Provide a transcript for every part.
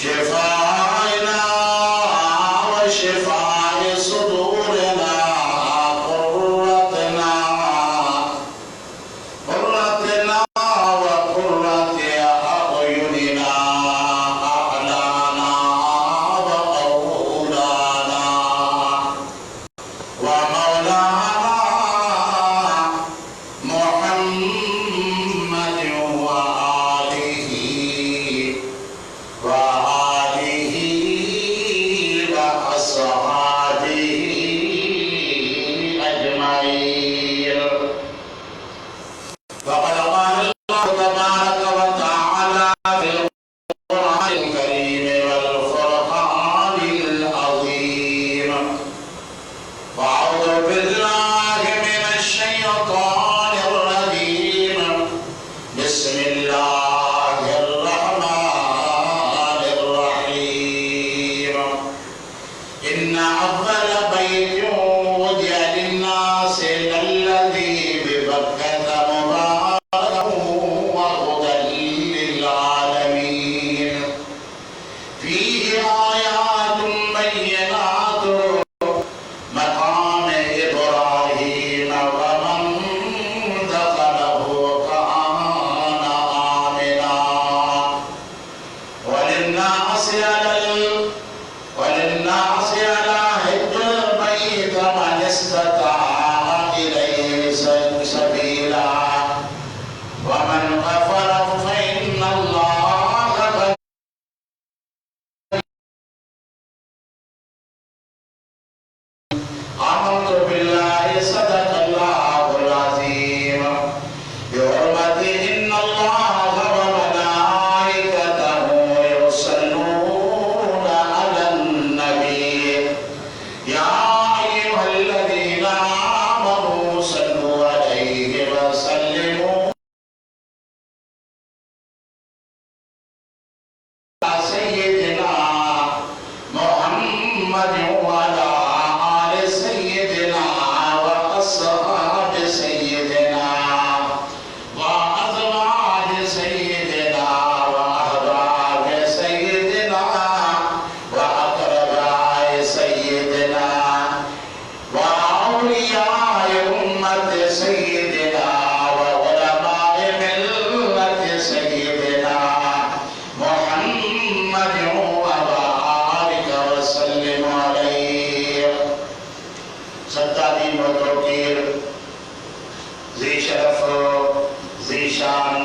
شفاعنا وشفاع صدورنا قرتنا وقرة أعيننا أعلانا وأولانا ومولانا محمد وآله وأصحابه أجمعين. فقد قال الله تبارك وتعالى في القرآن الكريم والفرقان العظيم: فأعوذ بالله من الشيطان الرجيم. بسم الله الرحمن الرحيم. إن أول بيت وضع للناس الذي ببكة مباركا وهدى للعالمين فيه آيات بينات مقام إبراهيم ومن دخله كان آمنا وللناس على حج البيت من استطاع إليه سبيلا ومن كفر فإن الله آمنت بالله صدق الله العظيم بحرمة إن الله وملائكته يصلون على النبي يا أيها الذين آمنوا صلوا عليه وسلموا على سيدنا محمد وعلى آل سيدنا وأصحاب سيدنا وأزواج سيدنا وأحباب سيدنا وأقرباء سيدنا وأولياء أمة سيدنا وعلماء ملة سيدنا محمد وبارك وسلم عليه. सत्तादीन व तौकीर ज़ी शरफ ज़ी शान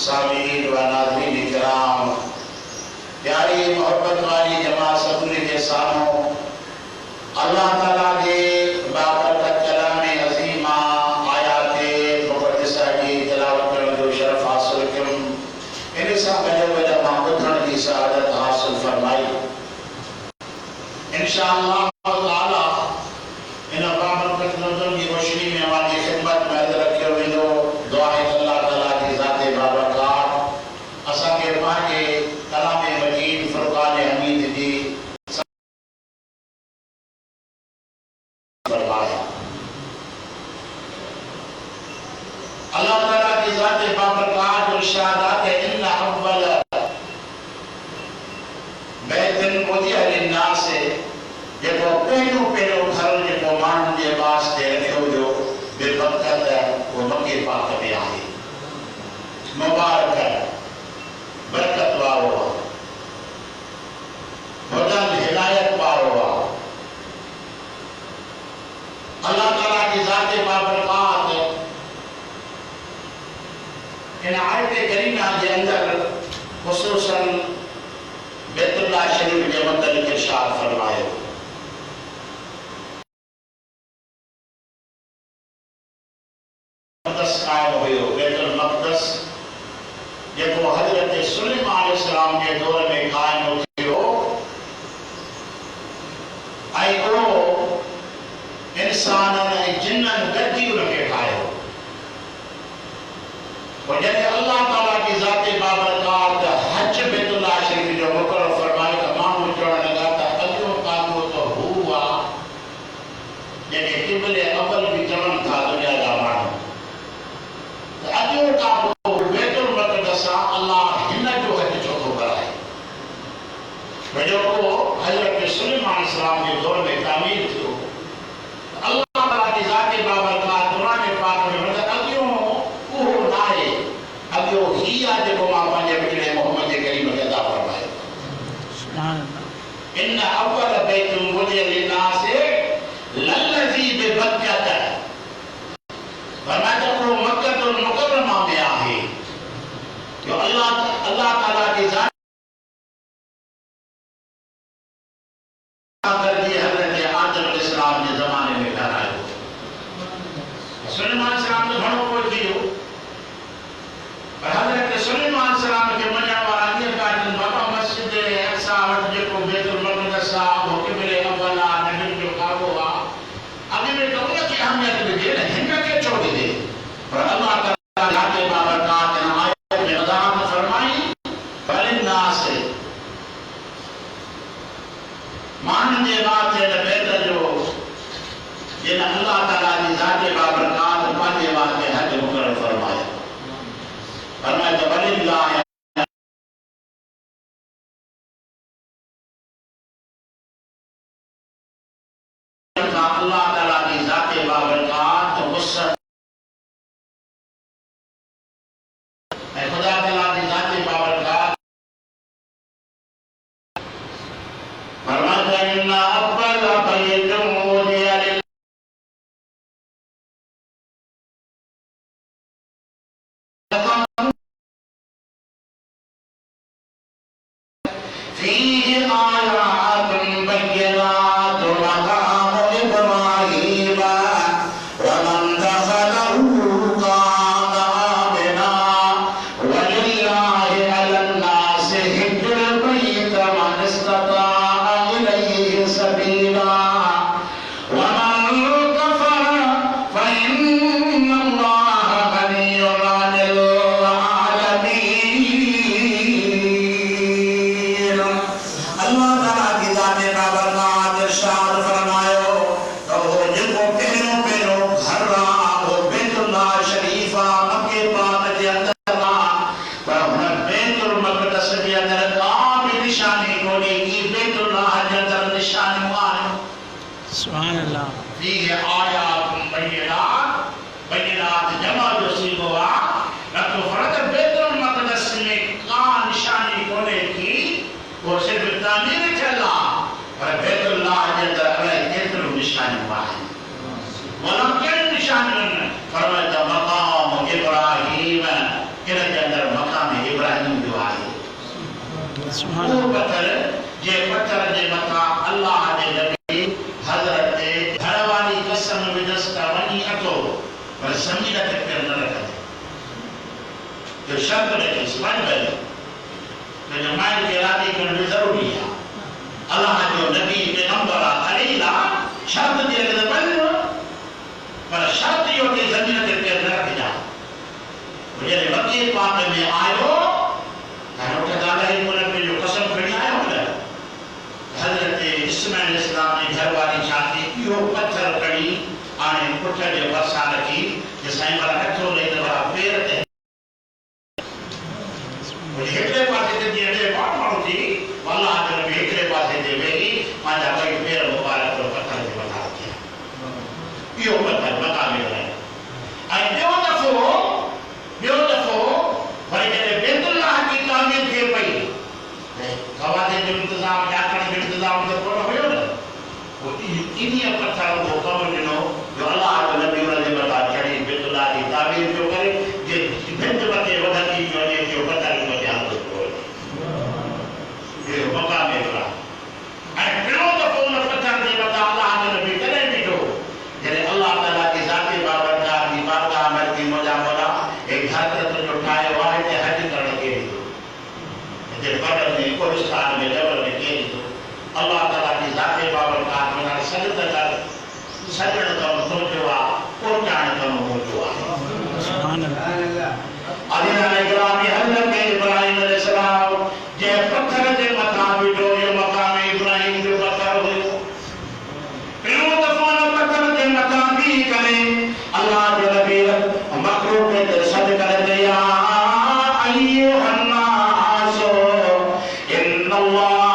सामीन व नाज़रीन इकराम, प्यारी मोहब्बत वाली जमात सदुल के सामो अल्लाह ताला के बाबरकत कलाम अज़ीमा आयाते मुक़द्दसा की तिलावत करण जो शरफ हासिल कयूं, इन सां गॾु मां ॿुधण जी सआदत हासिल फरमाई। इंशाअल्लाह ताला इन बाबरकत नज़र की रोशनी में हमारी खिदमत में अर्ज़ रखियो वेंदो। दुआ है अल्लाह ताला की ज़ाते बाबरकत असां खे पंहिंजे कलाम मजीद फुरक़ान हमीद जी फरमाया। अल्लाह ताला की ज़ाते बाबरकत इरशादात है इन अव्वल बैतन वुदिअ लिन्नास, जेको पहिरियों घर जेको माण्हुनि जे वास्ते रखियो वियो बेबरकत उहो मके पाक में आहे, मुबारक बरकत वारो आहे, हुदन हिदायत वारो आहे। अल्लाह ताला की ज़ाते बाबरकत इन आयत करीमा के अंदर खुसूसन बैतुल्लाह शरीफ के मुतल्लिक़ इरशाद फरमायो। कायम हुयो बैतुल मक़दस जेको हज़रत सुलेमान अलैहिस्सलाम के दौर में कायम थियो ऐं उहो इंसाननि ऐं जिन्ननि गॾिजी उनखे ठाहियो। पोइ जॾहिं अल्लाह ताला की ज़ाते बाबरकत हज बैतुल्लाह शरीफ जो मुक़ररु फरमायो त माण्हू चवण लॻा त अॻियों काको वजो को हजरत सुलेमान सलाम के दौर में तामीर थियो अल्लाह ताला की जात बाबरकात कुरान पाक में मतलब अगियो वो नाए अगियो हिया जो मां पंहिंजे बिगड़े मोहम्मद करीम खे अदा फरमाए सुभान अल्लाह इन अव्वल बैतुल वुदिअ लिन्नास लल्लज़ी बिबक्कत फरमाया को मक्कतुल मुकर्रमा में आहे जो अल्लाह ताला की जात करके हजरत आदम अलैहिस्सलाम के जमाने में करायो सुलेमान सलाम तो घणो को थियो पर हजरत सुलेमान सलाम के मञण वारा ये काजन बाबा मस्जिद अक्सा वट जेको बैतुल मक़दस आ हुक्म अव्वल आ नबी जो काबो आ अगे में तो उनकी अहमियत दे न हिन के छोड़ दे पर अल्लाह ताला के बाबरकात ने आयत में वजाहत फरमाई फलिन्नास मान जे बात है बेहतर जो जिन अल्लाह ताला की जात बाबरकात पांजे वास्ते हज मुकर्रर फरमाया फरमाया तो वलिल्लाह अल्लाह ताला की जात बाबरकात वसअत खुदा ताला की जात बाबरकात फरमाया इन्ना अव्वल बैतुल वुदिअ فيه آيات بينات مقام إبراهيم ومن دخله كان آمنا ولله على الناس حج البيت من استطاع إليه سبيلا ومن كفر فإن الله غني عن العالمين अल्लाह ताला की जात बाबरकात इरशाद फरमायो तो जेको पहिरों पहिरों घर वो बैतुल्लाह शरीफा मक्के पाक के अंदर पर हुन बैतुल मक़दस के अंदर का भी निशानी कोनी की बैतुल्लाह के अंदर निशानी आहे सुभान अल्लाह फीह आयात बैयनात जमा जो सीगो आ तो फरत बैतुल मक़दस में का निशानी कोने की वो सिर्फ तामीर चला पर बैतुल्लाह के अंदर अल्लाह केतरो निशानी आहे वला के निशानी फरमाया मकाम इब्राहिम के अंदर मकाम इब्राहिम जो आहे सुभान अल्लाह पत्थर जे मथा अल्लाह जे नबी हजरत घरवाली कसम विदस्ता वनी अतो पर समीर के पैर न रखते जो शर्त रखी समझ गए तो जमात के इरादे करने जरूरी है अल्लाह जो नबी पैगंबर खलीला शर्त दिए के बन पर शर्त यो के जमीन के पैर न रख जा मुझे मक्के पाक में आयो कहो के दादा ही बोले पे जो कसम खड़ी आयो बोले हजरत इस्माइल अलैहिस्सलाम ने घरवाली छाती यो पत्थर खड़ी आने पुठ जे वसा रखी जे साईं वाला हथो ले वाला पैर ते हेठले पासे ते जे पाण माण्हू थी अल्लाह जो नबी हेठले पासे ते वेही पंहिंजा ॿई पैर मुबारक पत्थर ते वठा रखिया इहो पत्थर मक़ाम इब्राहिम ऐं ॿियो दफ़ो वरी जॾहिं बैतुल्लाह की तामीर थिए पई गवादे जो इंतज़ाम ॾाकण जो इंतज़ाम त कोन हुयो न इन्हीअ पत्थर वो कमु ॾिनो जो अल्लाह जो नबी उन जे मथां चढ़ी बैतुल्लाह की तामीर पियो करे जे भिंड मथे वधंदी पियो वञे पियो पत्थर मथे हलंदो पियो वञे इहो मक़ाम इब्राहिम ऐं टियों दफ़ो उन पत्थर जे मथां अल्लाह जो नबी कॾहिं बीठो जॾहिं अल्लाह ताला की ज़ात बाबरकात की बारगाह में थी मौला मौला एक घर त तुंहिंजो ठाहियो आहे हिते हज करणु केरु ॾींदो हिते बदर में कोहिस्तान में जबल में केरु ॾींदो अल्लाह ताला की ज़ात बाबरकात में सजद कर सजण कमु तुंहिंजो आहे पहुचाइण कमु मुंहिंजो आहे सुभान अल्लाह अदीनान इकरामी हज़रत इब्राहिम अलैहिस्सलाम जे पत्थर जे मथां बीठो यो मक़ाम इब्राहिम जो पत्थर हुयो टियों दफ़ो पत्थर जे मथां बीह करे अल्लाह जो नबी मखलूक ते सद करे दिया अय्युहन्नास इन्नल्लाह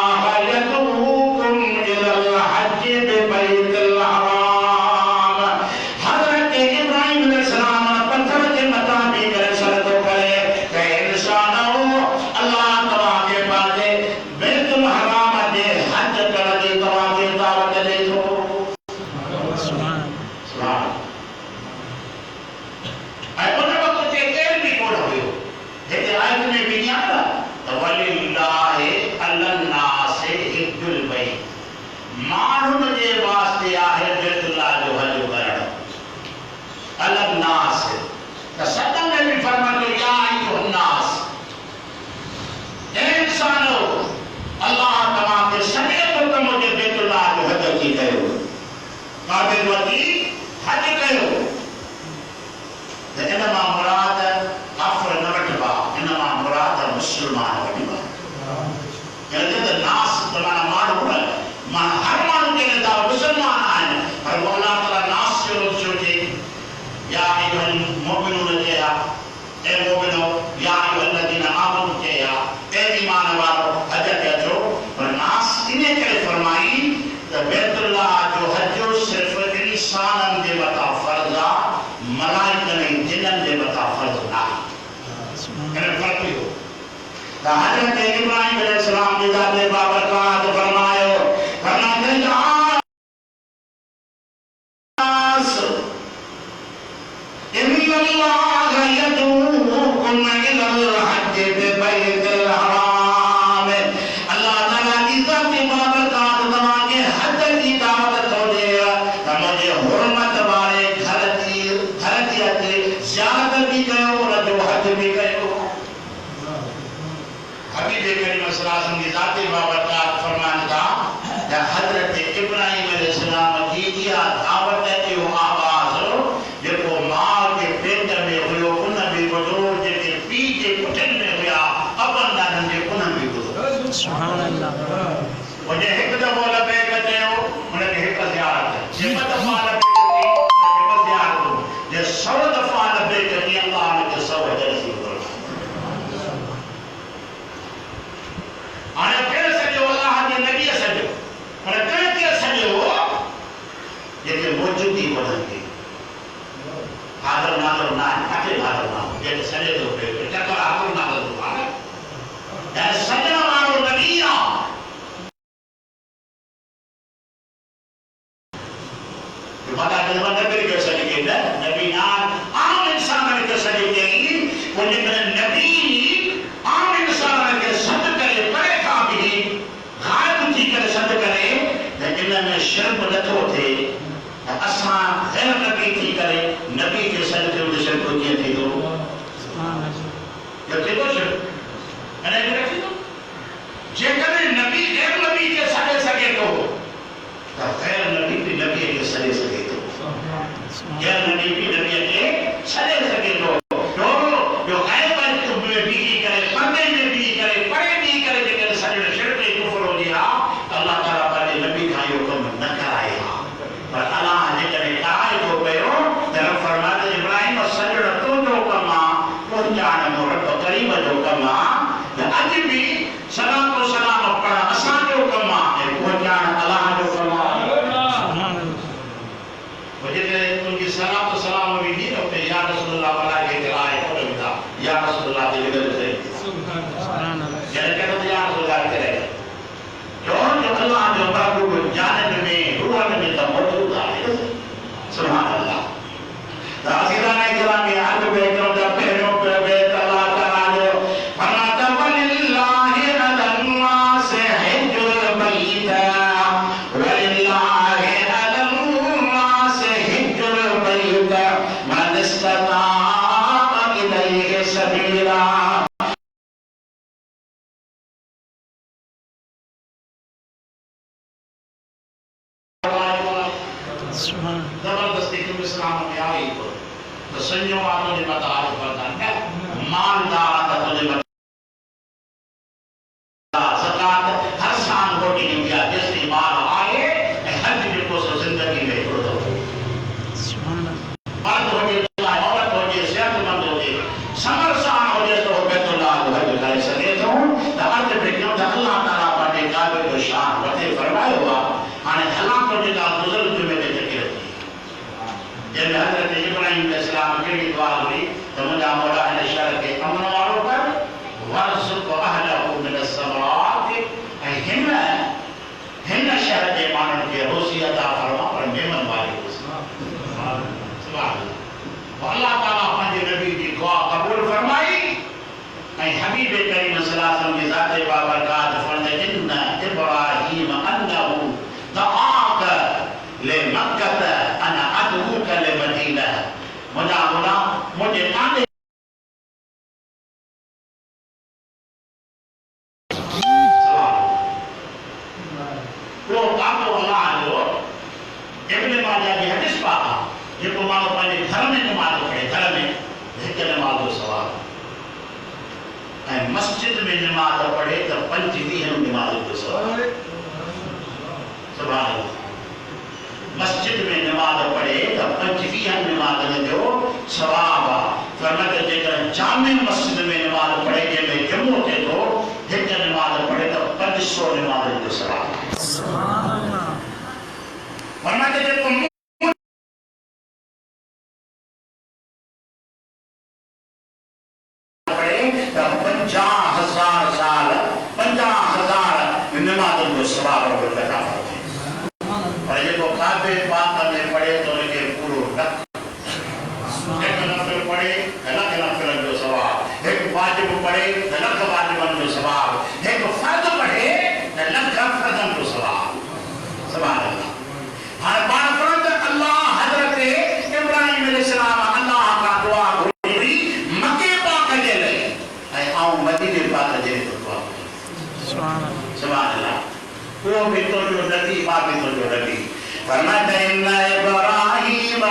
इब्राहिम अलैहिस्सलाम की ज़ात बाबरकात फरमायो फरमाते इन्नल्लाह यदूकुम इलल हज्ज बिबैतिल हराम। अल्लाह ताला की ज़ात बाबरकात तमाके हज की दावत हो दे मुझे हुर्मत वाले घर की ज़ियारत भी कयो और जो हज भी कयो। हबीब करीम सल्लल्लाहु अलैहि वसल्लम की ज़ात बाबरकात फरमाता है हजरत इब्राहिम अलैहिस्सलाम की इहा दावत जो आवाज़ जेको मां के पेट में हुयो उन भी ॿुधो, जेके पीउ जे पुठनि में हुया अबनि ॾाॾनि जे उन्हनि भी ॿुधो। सुभान अल्लाह। मुंहिंजे हिकु दफ़ो लबैक चयो उनखे हिकु ज़ियारत, जे ॿ दफ़ा लबैक कई उनखे ॿ ज़ियारतूं, जे 100 दफ़ा लबैक कई अल्लाह उनखे 100 अजर नसीब कयो। हाणे केरु सॼो अल्लाह जे नबीअ सॼो पर कंहिंखे सॼो जेके मौजूदी ॿुधनि हाज़िर नाज़िर ना काथे हाज़िर ना जेके सॼे थो पियो चकर हाज़िर नाज़िर थो आहे यानी सॼण वारो नबी आहे। माता के नबी के सॼे के नबी ना आम इंसान के सॼे के उन नबी आम इंसान के सद करे परे खां बि गायब थी करे सद करे लेकिन में शिरक नथो थे असां गैर नबी थी करे नबी के सद कयो त शिरक कीअं थींदो? सुभान थींदो शिरक अने थी थो जेकॾहिं नबी गैर नबी के सॾे सघे थो त गैर नबी भी नबी के सॾे सघे थो। गैर नबी भी नबी के सॾे सघे थो। जो गायब में बीही करे पर्दे में बीही करे परे बीही करे जेकॾहिं सॼण शिरक ऐं कुफ्र हुजे हा त अल्लाह ताला पंहिंजे नबी खां इहो कमु न कराए हा। पर अल्लाह जेकॾहिं कराए थो पियो त रब फरमाए इब्राहिम सॼण तुंहिंजो कमु आहे, पहुचाइण रब करीम जो कमु आहे। अॼु बि सलाम सलाम पढ़ण असांजो कमु आहे ऐं पहुचाइण अल्लाह जो कमु आहे। जेकॾहिं तुंहिंजी सलाम सलाम बि ॾी न उते या रसूलुल्लाह वला खे कराए कोन वेंदा या रसूलुल्लाह जे बगैर थिए सुभान अल्लाह जॾहिं कहंदो त या रसूलुल्लाह करे जो अल्लाह जो महबूब जानन में रूहन में त मौजूद आहे। सुभान अल्लाह। त अज़ीज़ान इस्लामी हज बेटो द पहिरियों बेत अल्लाह ताला जो फरमाता वलिल्लाहि अलल नास हिजुल बैत वलिल्लाहि अलल नास हिजुल बैत मन इस्तता इलैहि सबीला। जबरदस्ती तुम इस्लाम में आई तो संजो आदमी ने बता आज बता है मालदार का तुझे बता ज़कात हर साल रोटी नहीं दिया जिससे माल आए हज को जिंदगी में छोड़ दो। सुभान अल्लाह। मर्द हो जाए औरत हो जाए सेहतमंद हो जाए समरसान हो जाए तो बैतुल्लाह को हज कर सके तो अर्थ पे क्यों अल्लाह ताला पाटे काबे को शान वते फरमायो हुआ हाने अल्लाह को जेका बुजुर्ग में जब हजरत इब्राहिम अलैहिस्सलाम की दुआ हुई तो मुझा मौला ने शहर के अमन वालों पर वरज़ुक़ अहलहु मिन अस्समरात हिन शहर के मानव के रोज़ी अता फरमा पर मेमन वाली सुभान अल्लाह। अल्लाह ताला पंहिंजे नबी की दुआ कबूल फरमाई ऐं हबीब करीम सल्लल्लाहु अलैहि वसल्लम की ज़ात बाबरकात फरमाए इन्ना इब्राहीम अन्नहु दआक ले मक्कत अना अदऊक ले मदीना। मुझा मुला मुझे आने वो काको अल्लाह जो इब्न माजा की हदीस पाका जेको मानो पंहिंजे घर में नमाज़ पढ़े घर में हिकु नमाज़ जो सवाब ऐं मस्जिद में नमाज़ पढ़े त 25 नमाज़ जो सवाब। सुभान अल्लाह। मस्जिद में नमाज पढ़े तो 25 नमाज जो सवाब फरमाते जेकर जामे मस्जिद में नमाज पढ़े जंहिंमें जुमो थे तो एक नमाज पढ़े तो 500 नमाज जो सवाब। सुभान अल्लाह। फरमाते जेको पढ़े तो 50,000 साल सुभान अल्लाह। वो भी तो जो नबी, माँ भी तो जो नबी। फरमाते इन्ना इब्राहीम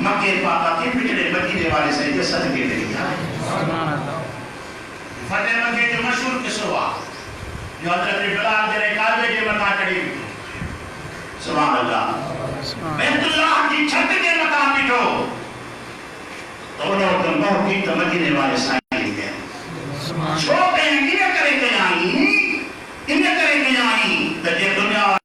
मक्के पाक के पिछड़े मदीने वाले से जो सदके मिली फतेह मक्के जो मशहूर किस्सा हुआ जो हजरत बिलाल जरे काबे के मथा चढ़ी सुभान अल्लाह बैतुल्लाह की छत के मथा बिठो दोनों तो मोह की तो मदीने वाले साईं गए छो के इन्हें करे के आई तो ये दुनिया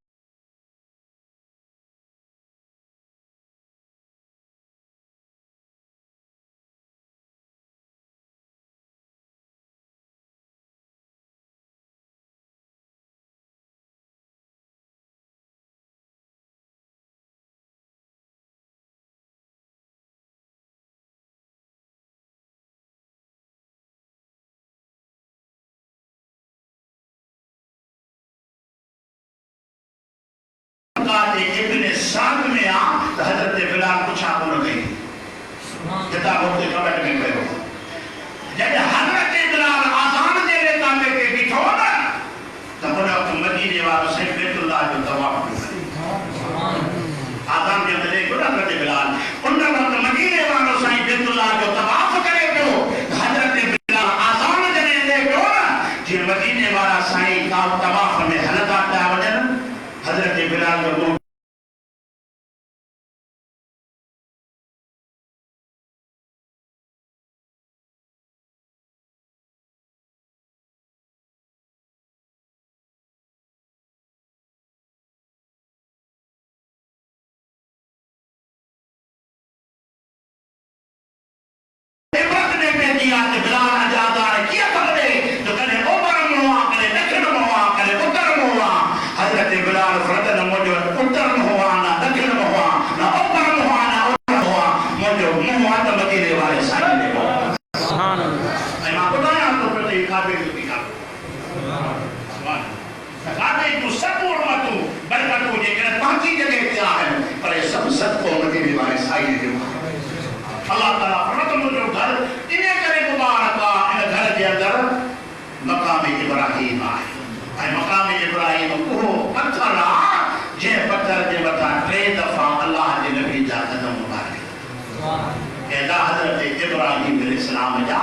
इब्ने साद में आ तो हजरत बिलाल पूछा को गई किताबों के कमेंट में गए जब हजरत बिलाल आजान दे ले काबे के बिठो ना तो बोला तुम मदीने वालों से बैतुल्लाह जो तवाफ आजान दे ले को हजरत बिलाल उन्होंने वक्त मदीने वालों से बैतुल्लाह जो तवाफ करे तो हजरत बिलाल आजान दे ले को ना जे मदीने वाला साईं का तवाफ में हलका ता वजन हजरत बिलाल को अल्लाह ताला फरमाता मुझे घर इन्हें करे मुबारका इन घर के अंदर मकाम इब्राहिम आए मकाम इब्राहिम को कहता हजरत इब्राहिम अलैहिस्सलाम जा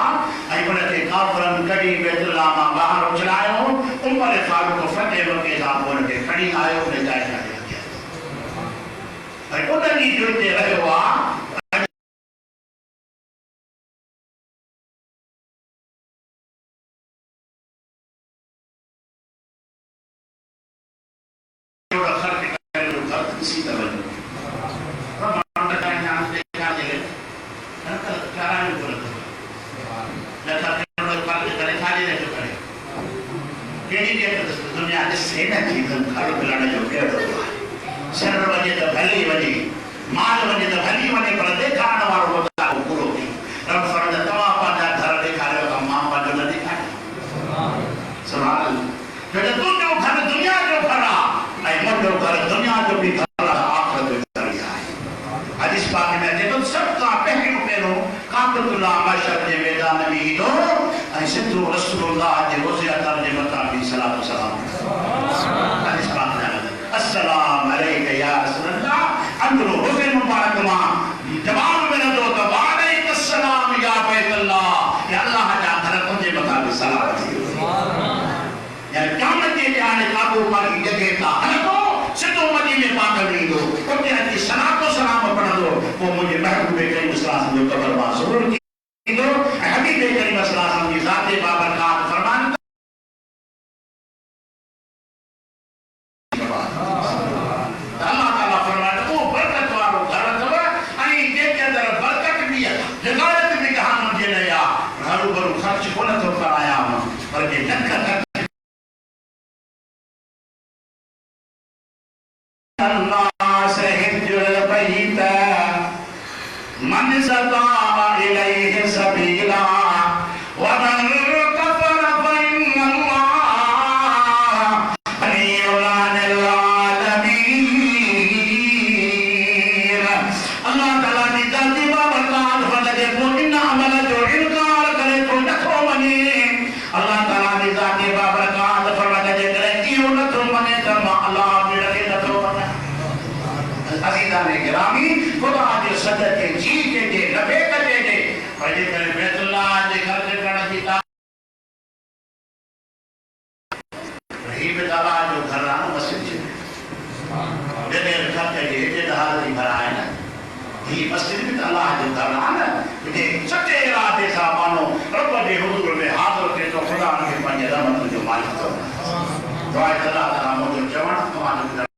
ऐं उन खे काफ़रनि कढी बैतुल्लाह मां ॿाहिरि उछलायो उमर फारूक फतेह मके सां पोइ उन खे खणी आयो उन जाइ ते रखियो ऐं उन ॾींहुं जो हिते रहियो आहे दुआ